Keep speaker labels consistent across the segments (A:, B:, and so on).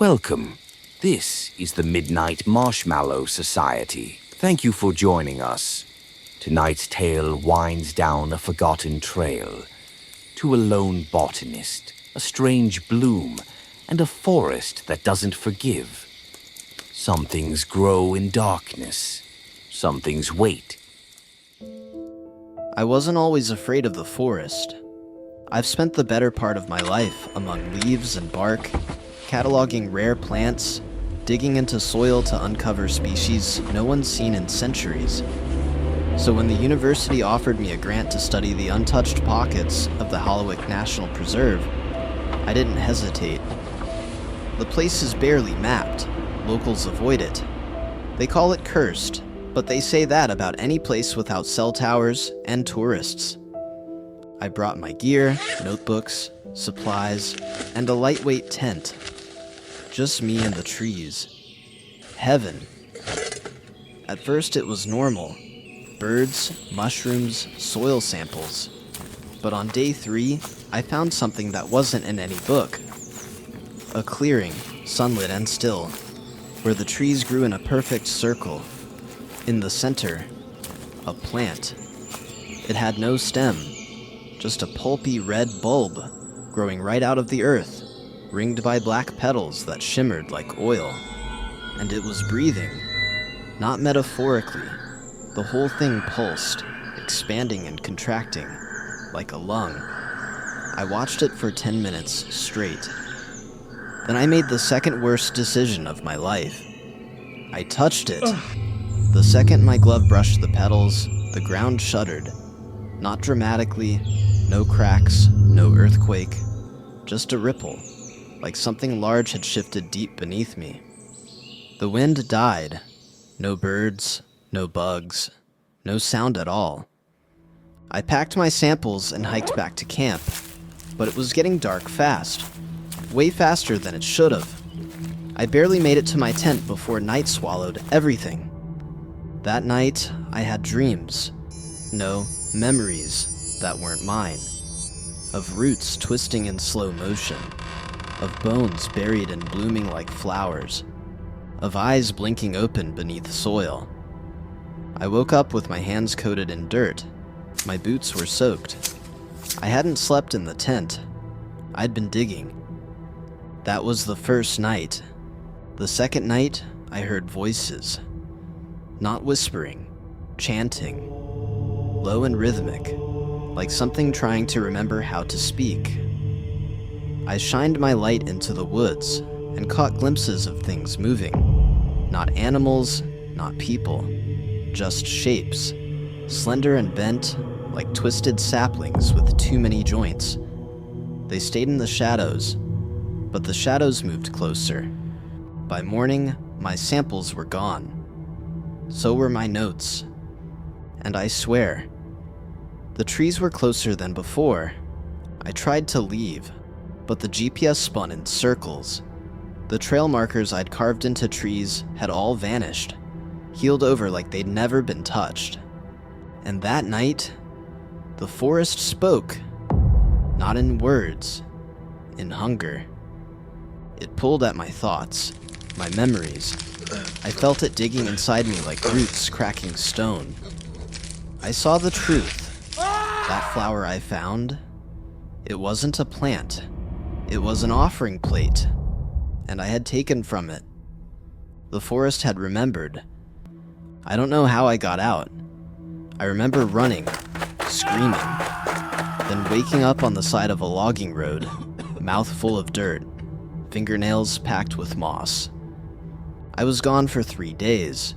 A: Welcome. This is the Midnight Marshmallow Society. Thank you for joining us. Tonight's tale winds down a forgotten trail to a lone botanist, a strange bloom, and a forest that doesn't forgive. Some things grow in darkness. Some things wait.
B: I wasn't always afraid of the forest. I've spent the better part of my life among leaves and bark, cataloging rare plants, digging into soil to uncover species no one's seen in centuries. So when the university offered me a grant to study the untouched pockets of the Hollowick National Preserve, I didn't hesitate. The place is barely mapped. Locals avoid it. They call it cursed, but they say that about any place without cell towers and tourists. I brought my gear, notebooks, supplies, and a lightweight tent. Just me and the trees. Heaven. At first it was normal. Birds, mushrooms, soil samples. But on day 3, I found something that wasn't in any book. A clearing, sunlit and still, where the trees grew in a perfect circle. In the center, a plant. It had no stem, just a pulpy red bulb growing right out of the earth, ringed by black petals that shimmered like oil. And it was breathing, not metaphorically. The whole thing pulsed, expanding and contracting, like a lung. I watched it for 10 minutes straight. Then I made the second worst decision of my life. I touched it. The second my glove brushed the petals, the ground shuddered. Not dramatically, no cracks, no earthquake, just a ripple, like something large had shifted deep beneath me. The wind died. No birds, no bugs, no sound at all. I packed my samples and hiked back to camp, but it was getting dark fast, way faster than it should have. I barely made it to my tent before night swallowed everything. That night, I had dreams. No, memories that weren't mine. Of roots twisting in slow motion. Of bones buried and blooming like flowers. Of eyes blinking open beneath soil. I woke up with my hands coated in dirt. My boots were soaked. I hadn't slept in the tent. I'd been digging. That was the first night. The second night, I heard voices. Not whispering, chanting. Low and rhythmic, like something trying to remember how to speak. I shined my light into the woods and caught glimpses of things moving. Not animals, not people, just shapes, slender and bent, like twisted saplings with too many joints. They stayed in the shadows, but the shadows moved closer. By morning, my samples were gone. So were my notes. And I swear, the trees were closer than before. I tried to leave, but the GPS spun in circles. The trail markers I'd carved into trees had all vanished, healed over like they'd never been touched. And that night, the forest spoke, not in words, in hunger. It pulled at my thoughts, my memories. I felt it digging inside me like roots cracking stone. I saw the truth. That flower I found, it wasn't a plant. It was an offering plate, and I had taken from it. The forest had remembered. I don't know how I got out. I remember running, screaming, then waking up on the side of a logging road, mouth full of dirt, fingernails packed with moss. I was gone for 3 days.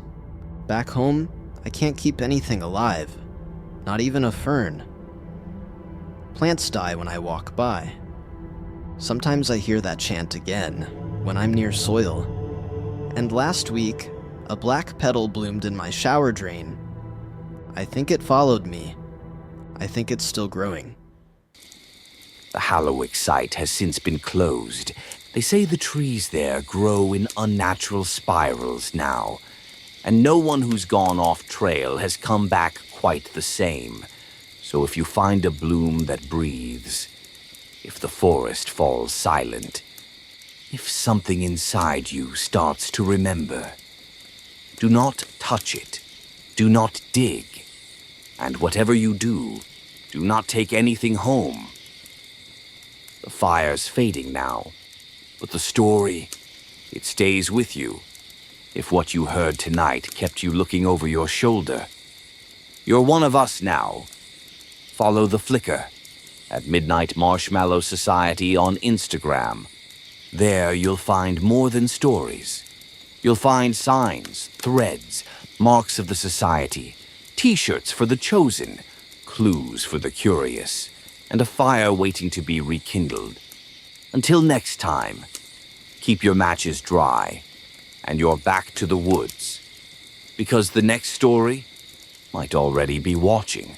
B: Back home, I can't keep anything alive, not even a fern. Plants die when I walk by. Sometimes I hear that chant again, when I'm near soil. And last week, a black petal bloomed in my shower drain. I think it followed me. I think it's still growing.
A: The Hollowick site has since been closed. They say the trees there grow in unnatural spirals now, and no one who's gone off trail has come back quite the same. So if you find a bloom that breathes, if the forest falls silent, if something inside you starts to remember, do not touch it. Do not dig. And whatever you do not take anything home. The fire's fading now, but the story, it stays with you. If what you heard tonight kept you looking over your shoulder, you're one of us now. Follow the flicker at Midnight Marshmallow Society on Instagram. There you'll find more than stories. You'll find signs, threads, marks of the society, t-shirts for the chosen, clues for the curious, and a fire waiting to be rekindled. Until next time, keep your matches dry and your back to the woods, because the next story might already be watching.